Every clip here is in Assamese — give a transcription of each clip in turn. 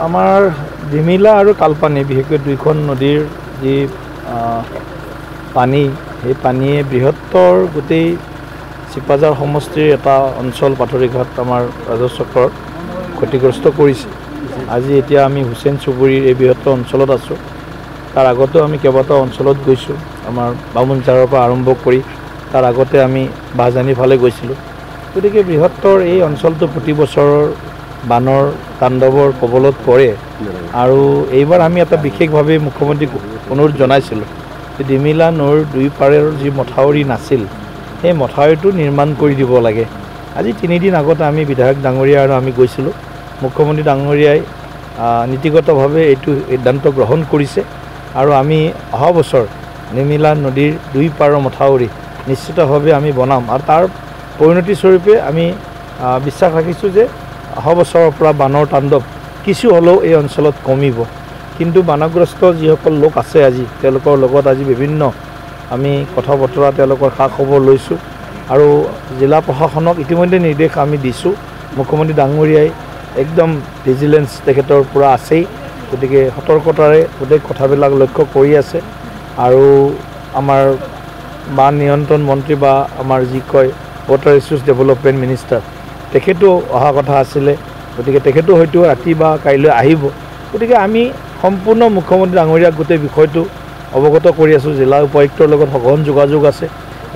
আমাৰ ডিমিলা আৰু কালপানী বিশেষকৈ দুইখন নদীৰ যি পানী, সেই পানীয়ে বৃহত্তৰ গোটেই চিপাঝাৰ সমষ্টিৰ এটা অঞ্চল পাথৰিঘাট আমাৰ ৰাজহ ক্ষতিগ্ৰস্ত কৰিছে। আজি এতিয়া আমি হুছেইন চুবুৰীৰ এই বৃহত্তৰ অঞ্চলত আছোঁ। তাৰ আগতেও আমি কেইবাটাও অঞ্চলত গৈছোঁ, আমাৰ বামুণঝাৰৰ পৰা আৰম্ভ কৰি তাৰ আগতে আমি বাহজানিৰ ফালে গৈছিলোঁ। গতিকে বৃহত্তৰ এই অঞ্চলটো প্ৰতি বছৰৰ বানৰ তাণ্ডৱৰ কবলত পৰে আৰু এইবাৰ আমি এটা বিশেষভাৱে মুখ্যমন্ত্ৰীক অনুৰোধ জনাইছিলোঁ যে ডিমিলা নৈৰ দুই পাৰৰ যি মথাউৰি নাছিল, সেই মথাউৰিটো নিৰ্মাণ কৰি দিব লাগে। আজি 3 দিন আগতে আমি বিধায়ক ডাঙৰীয়া আৰু আমি গৈছিলোঁ। মুখ্যমন্ত্ৰী ডাঙৰীয়াই নীতিগতভাৱে এইটো সিদ্ধান্ত গ্ৰহণ কৰিছে আৰু আমি অহা বছৰ ডিমিলা নদীৰ দুই পাৰৰ মথাউৰি নিশ্চিতভাৱে আমি বনাম আৰু তাৰ পৰিণতিস্বৰূপে আমি বিশ্বাস ৰাখিছোঁ যে অহা বছৰৰ পৰা বানৰ তাণ্ডৱ কিছু হ'লেও এই অঞ্চলত কমিব। কিন্তু বানগ্ৰস্ত যিসকল লোক আছে আজি, তেওঁলোকৰ লগত আজি বিভিন্ন আমি কথা বতৰা তেওঁলোকৰ খা খবৰ লৈছোঁ আৰু জিলা প্ৰশাসনক ইতিমধ্যে নিৰ্দেশ আমি দিছোঁ। মুখ্যমন্ত্ৰী ডাঙৰীয়াই একদম ভিজিলেন্স তেখেতৰ পৰা আছেই, গতিকে সতৰ্কতাৰে গোটেই কথাবিলাক লক্ষ্য কৰি আছে আৰু আমাৰ বান নিয়ন্ত্ৰণ মন্ত্ৰী বা আমাৰ যি কয় ৱাটাৰ ৰিচোৰ্চ ডেভেলপমেণ্ট মিনিষ্টাৰ, তেখেতো অহা কথা আছিলে। গতিকে তেখেতো হয়তো ৰাতি বা কাইলৈ আহিব। গতিকে আমি সম্পূৰ্ণ মুখ্যমন্ত্ৰী ডাঙৰীয়াক গোটেই বিষয়টো অৱগত কৰি আছোঁ। জিলা উপায়ুক্তৰ লগত সঘন যোগাযোগ আছে,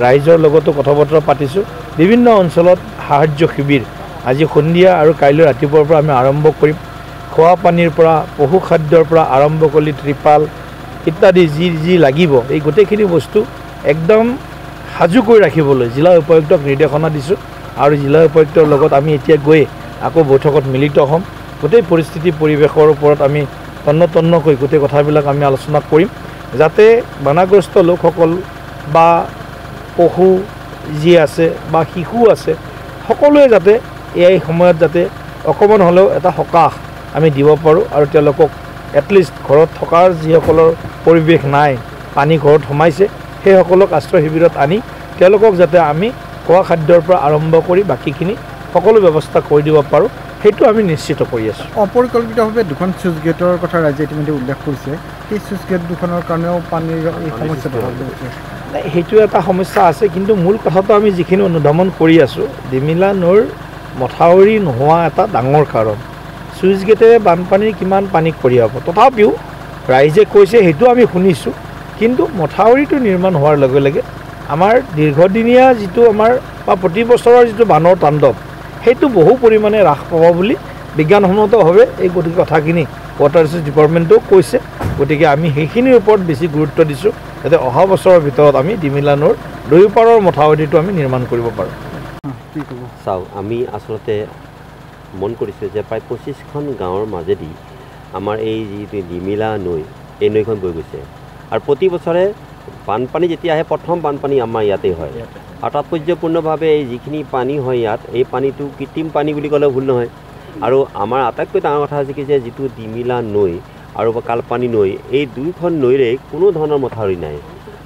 ৰাইজৰ লগতো কথা বতৰা পাতিছোঁ। বিভিন্ন অঞ্চলত সাহায্য শিবিৰ আজি সন্ধিয়া আৰু কাইলৈ ৰাতিপুৱাৰ পৰা আমি আৰম্ভ কৰিম। খোৱা পানীৰ পৰা পশু খাদ্যৰ পৰা আৰম্ভ কৰি ত্ৰিপাল ইত্যাদি যি লাগিব, এই গোটেইখিনি বস্তু একদম সাজু কৰি ৰাখিবলৈ জিলা উপায়ুক্তক নিৰ্দেশনা দিছোঁ আৰু জিলা উপায়ুক্তৰ লগত আমি এতিয়া গৈ আকৌ বৈঠকত মিলিত হ'ম। গোটেই পৰিস্থিতি পৰিৱেশৰ ওপৰত আমি তন্নকৈ গোটেই কথাবিলাক আমি আলোচনা কৰিম, যাতে বানগ্ৰস্ত লোকসকল বা পশু যি আছে বা শিশু আছে, সকলোৱে যাতে এই সময়ত যাতে অকণমান হ'লেও এটা সকাহ আমি দিব পাৰোঁ আৰু তেওঁলোকক এটলিষ্ট ঘৰত থকাৰ যিসকলৰ পৰিৱেশ নাই, পানী ঘৰত সোমাইছে, সেইসকলক আশ্ৰয় শিবিৰত আনি তেওঁলোকক যাতে আমি খোৱা খাদ্যৰ পৰা আৰম্ভ কৰি বাকীখিনি সকলো ব্যৱস্থা কৰি দিব পাৰোঁ, সেইটো আমি নিশ্চিত কৰি আছোঁ। অপৰিকল্পিতভাৱে দুখন চুইচ গেটৰ কথা ৰাইজে ইতিমধ্যে উল্লেখ কৰিছে। সেই চুইচ গেট দুখনৰ কাৰণেও পানীৰ এই সমস্যাটো সেইটো এটা সমস্যা আছে, কিন্তু মূল কথাটো আমি যিখিনি অনুধাৱন কৰি আছোঁ, ডিমিলা নৈৰ মথাউৰি নোহোৱা এটা ডাঙৰ কাৰণ। চুইচ গেটেৰে বানপানীৰ কিমান পানী কঢ়িয়াব, তথাপিও ৰাইজে কৈছে সেইটো আমি শুনিছোঁ। কিন্তু মথাউৰিটো নিৰ্মাণ হোৱাৰ লগে লগে আমাৰ দীৰ্ঘদিনীয়া যিটো আমাৰ বা প্ৰতি বছৰৰ যিটো বানৰ তাণ্ডৱ, সেইটো বহু পৰিমাণে হ্ৰাস পাব বুলি বিজ্ঞানসন্মতভাৱে এই গতিকে কথাখিনি ৱাটাৰ ৰিচোৰ্চ ডিপাৰ্টমেণ্টেও কৈছে। গতিকে আমি সেইখিনিৰ ওপৰত বেছি গুৰুত্ব দিছোঁ, যাতে অহা বছৰৰ ভিতৰত আমি ডিমিলা নৈৰ দুয়োপাৰৰ মথাউৰিটো আমি নিৰ্মাণ কৰিব পাৰোঁ। চাওক, আমি আচলতে মন কৰিছোঁ যে প্ৰায় 25খন গাঁৱৰ মাজেদি আমাৰ এই যিটো ডিমিলা নৈ, এই নৈখন বৈ গৈছে আৰু প্ৰতি বছৰে বানপানী যেতিয়া আহে, প্ৰথম বানপানী আমাৰ ইয়াতেই হয় আৰু তাৎপৰ্যপূৰ্ণভাৱে এই যিখিনি পানী হয় ইয়াত, এই পানীটো কৃত্ৰিম পানী বুলি ক'লেও ভুল নহয়। আৰু আমাৰ আটাইতকৈ ডাঙৰ কথা হৈছে কি যে যিটো ডিমিলা নৈ আৰু কালপানী নৈ, এই দুয়োখন নৈৰে কোনো ধৰণৰ মথাউৰি নাই।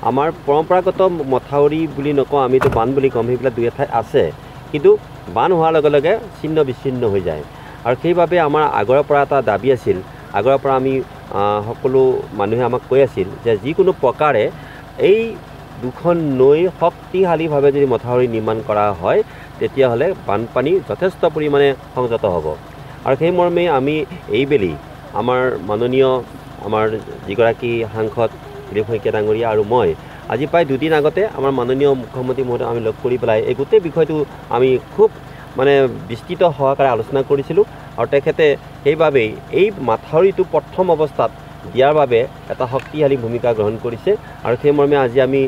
আমাৰ পৰম্পৰাগত মথাউৰি বুলি নকওঁ, আমিতো বান বুলি ক'ম, সেইবিলাক দুই এঠাইত আছে, কিন্তু বান হোৱাৰ লগে লগে ছিন্ন বিচ্ছিন্ন হৈ যায়। আৰু সেইবাবে আমাৰ আগৰে পৰা এটা দাবী আছিল, আগৰে পৰা আমি সকলো মানুহে আমাক কৈ আছিল যে যিকোনো প্ৰকাৰে এই দুখন নৈ শক্তিশালীভাৱে যদি মথাউৰি নিৰ্মাণ কৰা হয়, তেতিয়াহ'লে বানপানী যথেষ্ট পৰিমাণে সংযত হ'ব। আৰু সেই মৰ্মে আমি এইবেলি আমাৰ মাননীয় আমাৰ যিগৰাকী সাংসদ দিলীপ শইকীয়া ডাঙৰীয়া আৰু মই আজি প্ৰায় 2 দিন আগতে আমাৰ মাননীয় মুখ্যমন্ত্ৰী মহোদয় আমি লগ কৰি পেলাই এই গোটেই বিষয়টো আমি খুব বিস্তৃত সহকাৰে আলোচনা কৰিছিলোঁ আৰু তেখেতে সেইবাবেই এই মাথাউৰিটো প্ৰথম অৱস্থাত দিয়াৰ বাবে এটা শক্তিশালী ভূমিকা গ্ৰহণ কৰিছে। আৰু সেই মৰ্মে আজি আমি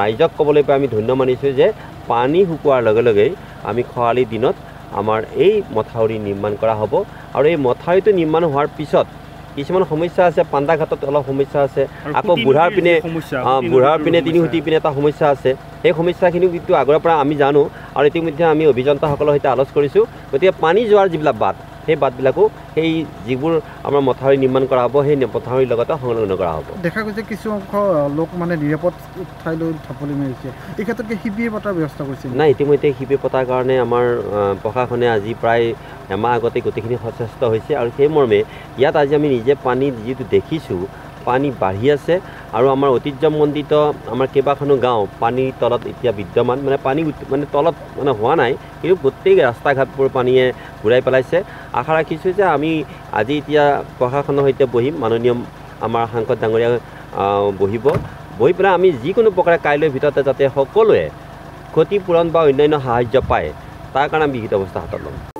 ৰাইজক ক'বলৈ পাই আমি ধন্য মানিছোঁ যে পানী শুকোৱাৰ লগে লগেই আমি খৰালি দিনত আমাৰ এই মথাউৰি নিৰ্মাণ কৰা হ'ব। আৰু এই মথাউৰিটো নিৰ্মাণ হোৱাৰ পিছত কিছুমান সমস্যা আছে, পাণ্ডাঘাটত অলপ সমস্যা আছে, আকৌ বুঢ়াৰ পিনে তিনিসুঁতি পিনে এটা সমস্যা আছে। সেই সমস্যাখিনি কিন্তু আগৰ পৰা আমি জানো আৰু ইতিমধ্যে আমি অভিযন্তাসকলৰ সৈতে আলোচনা কৰিছোঁ। গতিকে পানী যোৱাৰ যিবিলাক বাট, সেই বাটবিলাকো সেই যিবোৰ আমাৰ মথাউৰি নিৰ্মাণ কৰা হ'ব সেই মথাউৰিৰ লগতে সংলগ্ন কৰা হ'ব। দেখা গৈছে কিছু অংশ লোক মানে নিৰাপদ ঠাইলৈ ঢাপলি মেলিছে, এই ক্ষেত্ৰত শিবিৰ পতাৰ ব্যৱস্থা কৰিছে নাই, ইতিমধ্যে শিবিৰ পতাৰ কাৰণে আমাৰ প্ৰশাসনে আজি প্ৰায় এমাহ আগতে গোটেইখিনি সচেষ্ট হৈছে আৰু সেই মৰ্মে ইয়াত আজি আমি নিজে পানী যিটো দেখিছোঁ পানী বাঢ়ি আছে আৰু আমাৰ ঐতিহ্যমণ্ডিত আমাৰ কেইবাখনো গাঁও পানীৰ তলত এতিয়া বিদ্যমান, মানে পানী মানে তলত মানে হোৱা নাই কিন্তু গোটেই ৰাস্তা ঘাটবোৰ পানীয়ে ঘূৰাই পেলাইছে। আশা ৰাখিছোঁ যে আমি আজি এতিয়া প্ৰশাসনৰ সৈতে বহিম, মাননীয় আমাৰ সাংসদ ডাঙৰীয়া বহি পেলাই আমি যিকোনো প্ৰকাৰে কাইলৈৰ ভিতৰতে যাতে সকলোৱে ক্ষতিপূৰণ বা অন্যান্য সাহাৰ্য পায় তাৰ কাৰণে আমি বিহিত ব্যৱস্থা হাতত ল'ম।